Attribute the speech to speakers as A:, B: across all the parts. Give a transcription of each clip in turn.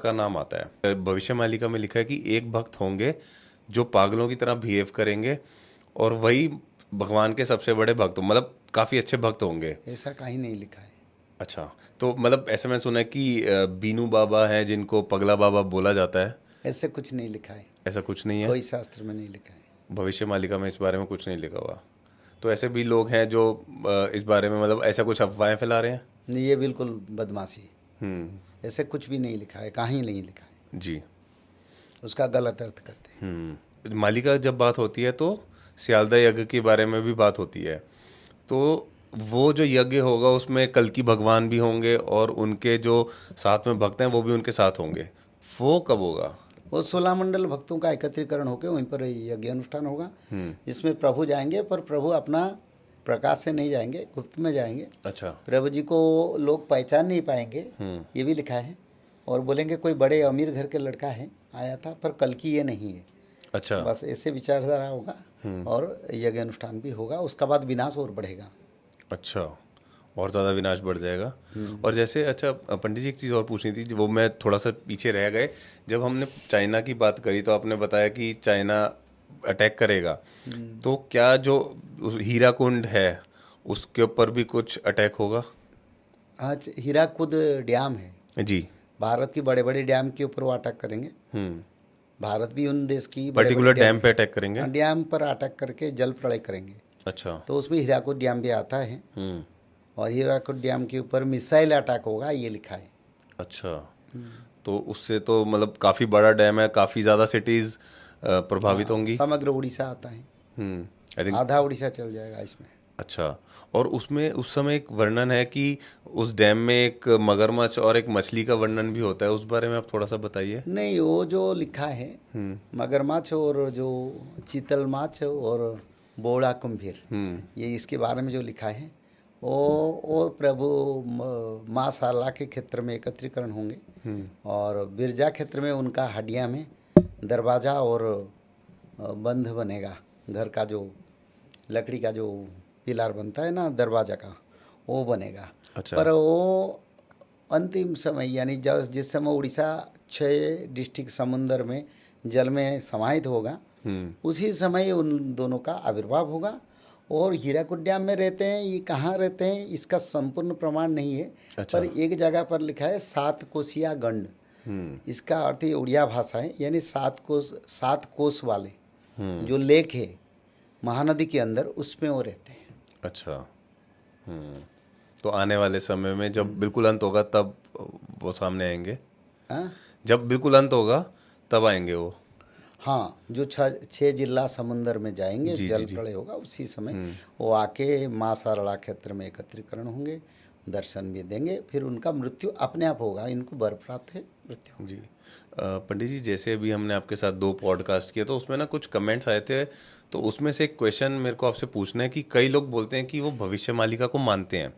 A: का नाम आता है। भविष्य मालिका में लिखा है कि एक भक्त होंगे जो पागलों की तरह बिहेव करेंगे और वही भगवान के सबसे बड़े भक्त, मतलब काफी अच्छे भक्त होंगे।
B: ऐसा कहीं नहीं लिखा है।
A: अच्छा, तो मतलब ऐसे मैंने सुना है कि बीनू बाबा हैं जिनको पगला बाबा बोला जाता है।
B: ऐसे कुछ नहीं लिखा है,
A: ऐसा कुछ नहीं है।
B: कोई शास्त्र में नहीं लिखा है।
A: भविष्य मालिका में इस बारे में कुछ नहीं लिखा हुआ। तो ऐसे भी लोग हैं जो इस बारे में मतलब ऐसा कुछ अफवाहें फैला रहे हैं।
B: नहीं, ये बिल्कुल बदमाशी है।
A: हम्म।
B: ऐसे कुछ भी नहीं लिखा है, कहीं नहीं लिखा है।
A: जी।
B: उसका गलत अर्थ करते हैं।
A: मालिका जब बात होती है तो सियालदा यज्ञ के बारे में भी बात होती है। तो वो जो यज्ञ होगा उसमें कल्कि भगवान भी होंगे और उनके जो साथ में भक्त हैं वो भी उनके साथ होंगे। वो कब होगा?
B: वो 16 मंडल भक्तों का एकत्रीकरण होकर वहीं पर यज्ञ अनुष्ठान होगा, जिसमें प्रभु जाएंगे, पर प्रभु अपना प्रकाश से नहीं जाएंगे, गुप्त में जाएंगे।
A: अच्छा।
B: प्रभु जी को लोग पहचान नहीं पाएंगे, ये भी लिखा है। और बोलेंगे कोई बड़े अमीर घर के लड़का है, आया था, पर कल की ये नहीं है।
A: अच्छा।
B: बस ऐसे विचारधारा होगा और यज्ञ अनुष्ठान भी होगा। उसका बाद विनाश और बढ़ेगा।
A: अच्छा, और ज़्यादा विनाश बढ़ जाएगा। और जैसे अच्छा पंडित जी एक चीज़ और पूछनी थी, वो मैं थोड़ा सा पीछे रह गए। जब हमने चाइना की बात करी तो आपने बताया कि चाइना अटैक करेगा। तो क्या जो हीरा कुंड है उसके ऊपर भी कुछ अटैक होगा?
B: आज हीराकुद डैम है,
A: जी।
B: भारत की बड़े बड़े डैम के ऊपर वो अटैक करेंगे।
A: हम्म।
B: भारत भी उन देश की बड़े बड़े
A: पर्टिकुलर डैम पे अटैक करेंगे?
B: डैम पर अटैक करके जल प्रलय करेंगे।
A: अच्छा।
B: तो उसमें हीराकुद डैम भी आता है।
A: हम्म।
B: और हीराकुद डैम के ऊपर मिसाइल अटैक होगा, ये लिखा है।
A: अच्छा, तो उससे तो मतलब काफ़ी बड़ा डैम है, काफ़ी ज़्यादा सिटीज़ प्रभावित
B: हाँ,
A: होंगी।
B: समग्र उड़ीसा आता है,
A: आई थिंक।
B: आधा उड़ीसा चल जाएगा इसमें।
A: अच्छा, और उसमें उस समय एक वर्णन है कि उस डैम में एक मगरमच्छ और एक मछली का वर्णन भी होता है, उस बारे में आप थोड़ा सा बताइए।
B: नहीं, वो जो लिखा है मगरमच्छ और जो चीतल माछ और बोड़ा कुंभीर, ये इसके बारे में जो लिखा है, वो प्रभु माँ सारला के क्षेत्र में एकत्रीकरण होंगे और बिरजा क्षेत्र में उनका हड्डियाँ में दरवाज़ा और बंध बनेगा। घर का जो लकड़ी का जो पिलर बनता है ना दरवाज़ा का, वो बनेगा।
A: अच्छा।
B: पर वो अंतिम समय, यानी जब जिस समय उड़ीसा 6 डिस्ट्रिक्ट समुंदर में जल में समाहित होगा, उसी समय उन दोनों का आविर्भाव होगा। और हीराकुद डैम में रहते हैं, ये कहाँ रहते हैं इसका संपूर्ण प्रमाण नहीं है।
A: अच्छा।
B: पर एक जगह पर लिखा है 7 कोसिया गंड। इसका अर्थ ये उड़िया भाषा है, यानी 7 कोस वाले जो लेक है महानदी के अंदर, उसमें वो रहते हैं।
A: अच्छा। तो आने वाले समय में जब बिल्कुल अंत होगा तब वो सामने आएंगे?
B: हाँ,
A: जब बिल्कुल अंत होगा तब आएंगे वो?
B: हाँ, जो 6 जिला समुंदर में जाएंगे,
A: जी जी
B: जल
A: जी।
B: प्रलय होगा, उसी समय वो आके माँ सारला क्षेत्र में एकत्रीकरण होंगे, दर्शन भी देंगे, फिर उनका मृत्यु अपने आप होगा। इनको वर प्राप्त है, मृत्यु।
A: जी। पंडित जी जैसे अभी हमने आपके साथ 2 पॉडकास्ट किए तो उसमें ना कुछ कमेंट्स आए थे। तो उसमें से एक क्वेश्चन मेरे को आपसे पूछना है कि कई लोग बोलते हैं कि वो भविष्य मालिका को मानते हैं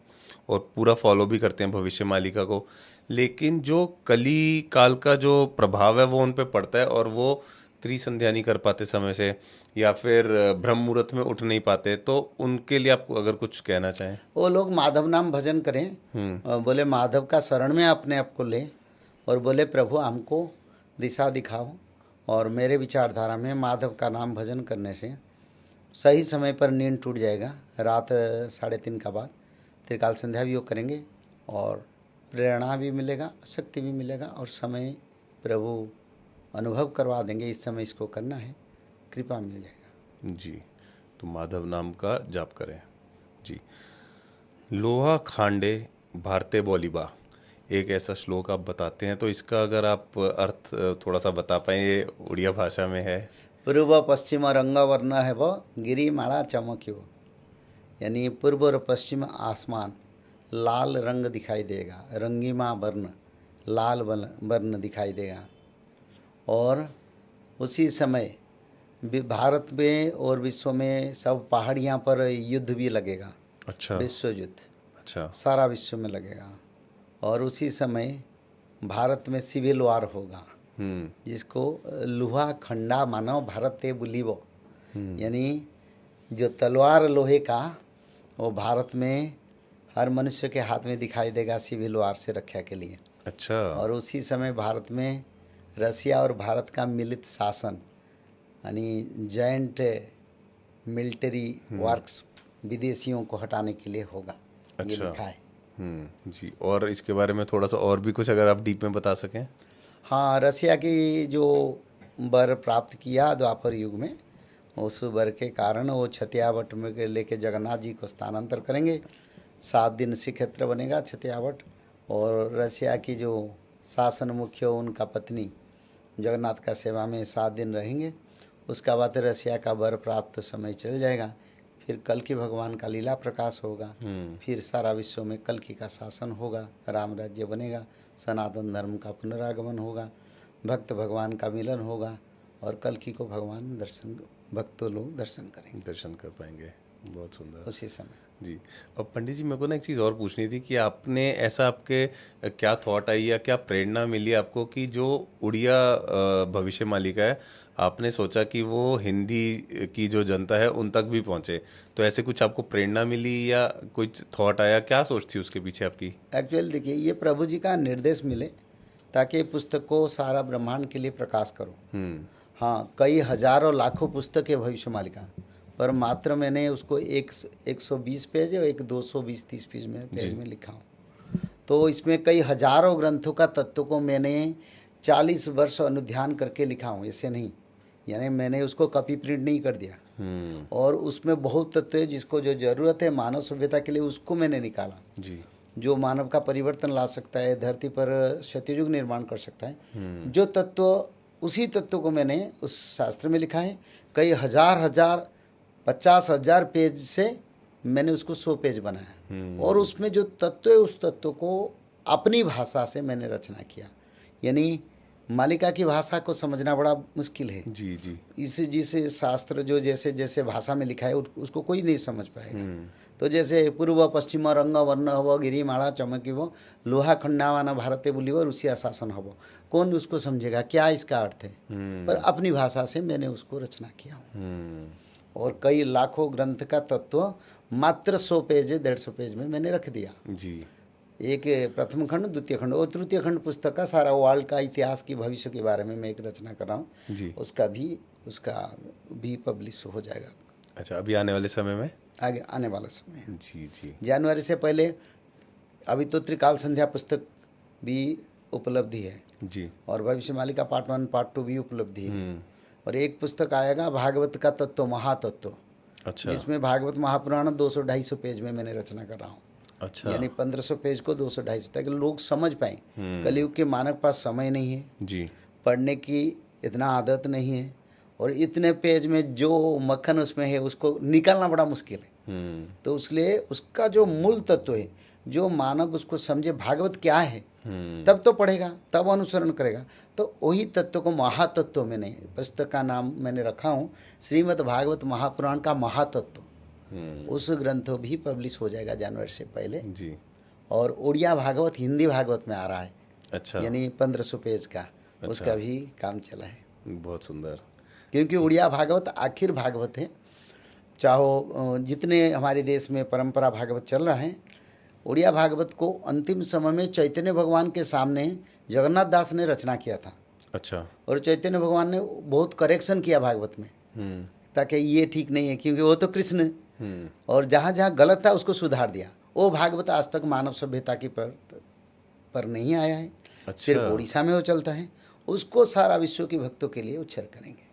A: और पूरा फॉलो भी करते हैं भविष्य मालिका को, लेकिन जो कली काल का जो प्रभाव है वो उन पे पड़ता है और वो त्रिसंध्या नहीं कर पाते समय से, या फिर ब्रह्म मुहूर्त में उठ नहीं पाते। तो उनके लिए आप अगर कुछ कहना चाहें।
B: वो लोग माधव नाम भजन करें, और बोले माधव का शरण में अपने आप को ले, और बोले प्रभु हमको दिशा दिखाओ। और मेरे विचारधारा में माधव का नाम भजन करने से सही समय पर नींद टूट जाएगा। रात 3:30 का बाद त्रिकाल संध्या भी वो करेंगे और प्रेरणा भी मिलेगा, शक्ति भी मिलेगा, और समय प्रभु अनुभव करवा देंगे, इस समय इसको करना है, कृपा मिल जाएगा।
A: जी, तो माधव नाम का जाप करें। जी। लोहा खांडे भारते बोलीबा, एक ऐसा श्लोक आप बताते हैं, तो इसका अगर आप अर्थ थोड़ा सा बता पाएं, ये उड़िया भाषा में है।
B: पूर्व पश्चिम रंग वर्ण है वो गिरिमाला चमक्यो, यानी पूर्व और पश्चिम आसमान लाल रंग दिखाई देगा, रंगीमा वर्ण, लाल वर्ण दिखाई देगा। और उसी समय भारत में और विश्व में सब पहाड़ियाँ पर युद्ध भी लगेगा।
A: अच्छा।
B: विश्व युद्ध
A: अच्छा।
B: सारा विश्व में लगेगा। और उसी समय भारत में सिविल वार होगा, जिसको लोहा खंडा मानव भारत ते बुलीवो, यानी जो तलवार लोहे का वो भारत में हर मनुष्य के हाथ में दिखाई देगा सिविल वार से रक्षा के लिए।
A: अच्छा।
B: और उसी समय भारत में रसिया और भारत का मिलित शासन यानी जॉइंट मिलिट्री वर्क्स विदेशियों को हटाने के लिए होगा, ये
A: अच्छा।
B: लिखा है।
A: जी, और इसके बारे में थोड़ा सा और भी कुछ अगर आप डीप में बता सकें।
B: हाँ, रसिया की जो वर प्राप्त किया द्वापर युग में, उस वर के कारण वो छतियावट में लेके जगन्नाथ जी को स्थानांतर करेंगे। 7 दिन श्रीक्षेत्र बनेगा छतियावट। और रसिया की जो शासन मुख्य हो उनका पत्नी जगन्नाथ का सेवा में 7 दिन रहेंगे। उसका बाद रसिया का वर प्राप्त समय चल जाएगा। फिर कल्कि भगवान का लीला प्रकाश होगा। फिर सारा विश्व में कल्कि का शासन होगा, राम राज्य बनेगा, सनातन धर्म का पुनरागमन होगा, भक्त भगवान का मिलन होगा और कल्कि को भगवान भक्तों लोग दर्शन करेंगे,
A: दर्शन कर पाएंगे। बहुत सुंदर।
B: उसी समय।
A: जी। और पंडित जी, मेरे को ना एक चीज़ और पूछनी थी कि आपने ऐसा आपके क्या थॉट आई या क्या प्रेरणा मिली आपको कि जो उड़िया भविष्य मालिका है, आपने सोचा कि वो हिंदी की जो जनता है उन तक भी पहुंचे, तो ऐसे कुछ आपको प्रेरणा मिली या कुछ थॉट आया, क्या सोच थी उसके पीछे आपकी?
B: एक्चुअली देखिए, ये प्रभु जी का निर्देश मिले ताकि पुस्तक को सारा ब्रह्मांड के लिए प्रकाश करो। हाँ, कई हजारों लाखों पुस्तक है भविष्य मालिका, पर मात्र मैंने उसको 120 पेज और एक 220-30 पेज में लिखा हूँ। तो इसमें कई हजारों ग्रंथों का तत्व को मैंने 40 वर्ष अनुध्यान करके लिखा हूँ, ऐसे नहीं, यानी मैंने उसको कॉपी प्रिंट नहीं कर दिया। और उसमें बहुत तत्व है जिसको जो जरूरत है मानव सभ्यता के लिए, उसको मैंने निकाला।
A: जी।
B: जो मानव का परिवर्तन ला सकता है, धरती पर सत्ययुग निर्माण कर सकता है, जो तत्व, उसी तत्व को मैंने उस शास्त्र में लिखा है। कई हजार 50,000 पेज से मैंने उसको 100 पेज बनाया। और उसमें जो तत्व है उस तत्व को अपनी भाषा से मैंने रचना किया। यानी मालिका की भाषा को समझना बड़ा मुश्किल है।
A: जी जी।
B: जिस शास्त्र जो जैसे जैसे भाषा में लिखा है उसको कोई नहीं समझ पाएगा। तो जैसे पूर्व पश्चिम रंग वर्ण हव गिरिमाला चमकिव लोहा खंडावाना भारते बुलिव रुसिया शासन हव, कौन उसको समझेगा, क्या इसका अर्थ है? पर अपनी भाषा से मैंने उसको रचना किया हूँ। और कई लाखों ग्रंथ का तत्व मात्र 100 पेज 150 पेज में मैंने रख दिया।
A: जी।
B: एक प्रथम खंड, द्वितीय खंड और तृतीय खंड पुस्तक का सारा वर्ल्ड का इतिहास की भविष्य के बारे में मैं एक रचना कर रहा हूँ।
A: जी।
B: उसका भी पब्लिश हो जाएगा।
A: अच्छा, अभी आने वाले समय में?
B: आगे आने वाला समय।
A: जी जी।
B: जनवरी से पहले अभी तो त्रिकाल संध्या पुस्तक भी उपलब्धि है।
A: जी।
B: और भविष्य मालिका पार्ट 1 पार्ट 2 भी उपलब्धि है। और एक पुस्तक आएगा भागवत का तत्व महातत्व।
A: अच्छा।
B: जिसमें भागवत महापुराण 200-250 पेज में मैंने रचना कर रहा हूँ।
A: अच्छा।
B: यानी 1500 पेज को 200-250, ताकि लोग समझ पाएं। कलयुग के मानव के पास समय नहीं है
A: जी,
B: पढ़ने की, इतना आदत नहीं है, और इतने पेज में जो मक्खन उसमें है उसको निकालना बड़ा मुश्किल है। तो इसलिए उसका जो मूल तत्व है, जो मानव उसको समझे भागवत क्या है, तब तो पढ़ेगा, तब अनुसरण करेगा। तो वही तत्व को महातत्व मैंने, पुस्तक का नाम मैंने रखा हूँ श्रीमद् भागवत महापुराण का महातत्व। उस ग्रंथ भी पब्लिश हो जाएगा जनवरी से पहले
A: जी।
B: और उड़िया भागवत हिंदी भागवत में आ रहा है।
A: अच्छा।
B: यानी 1500 पेज का।
A: अच्छा।
B: उसका भी काम चला है।
A: बहुत सुंदर।
B: क्योंकि उड़िया भागवत आखिर भागवत है। चाहो जितने हमारे देश में परंपरा भागवत चल रहा है, उड़िया भागवत को अंतिम समय में चैतन्य भगवान के सामने जगन्नाथ दास ने रचना किया था।
A: अच्छा।
B: और चैतन्य भगवान ने बहुत करेक्शन किया भागवत में, ताकि ये ठीक नहीं है, क्योंकि वो तो कृष्ण, और जहाँ जहाँ गलत था उसको सुधार दिया। वो भागवत आज तक मानव सभ्यता की पर नहीं आया है।
A: अच्छा।
B: सिर्फ उड़ीसा में वो चलता है। उसको सारा विश्व के भक्तों के लिए उच्चार करेंगे।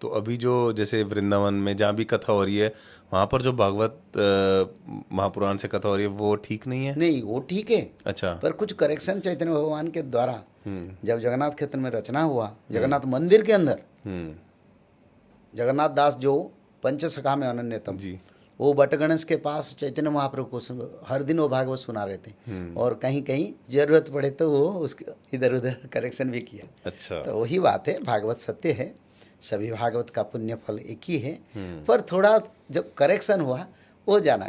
A: तो अभी जो जैसे वृंदावन में जहाँ भी कथा हो रही है, वहाँ पर जो भागवत महापुराण से कथा हो रही है वो ठीक नहीं है?
B: नहीं, वो ठीक है।
A: अच्छा।
B: पर कुछ करेक्शन चैतन्य भगवान के द्वारा जब जगन्नाथ क्षेत्र में रचना हुआ, जगन्नाथ मंदिर के अंदर, जगन्नाथ दास जो पंचसखा में अनन्यतम,
A: जी,
B: वो बट गणेश के पास चैतन्य महाप्रभु को हर दिन वो भागवत सुना रहे थे। और कहीं कहीं जरूरत पड़े तो वो उसके इधर उधर करेक्शन भी किया।
A: अच्छा।
B: तो वही बात है, भागवत सत्य है, सभी भागवत का पुण्य फल एक ही है। पर थोड़ा जो करेक्शन हुआ वो जाना भी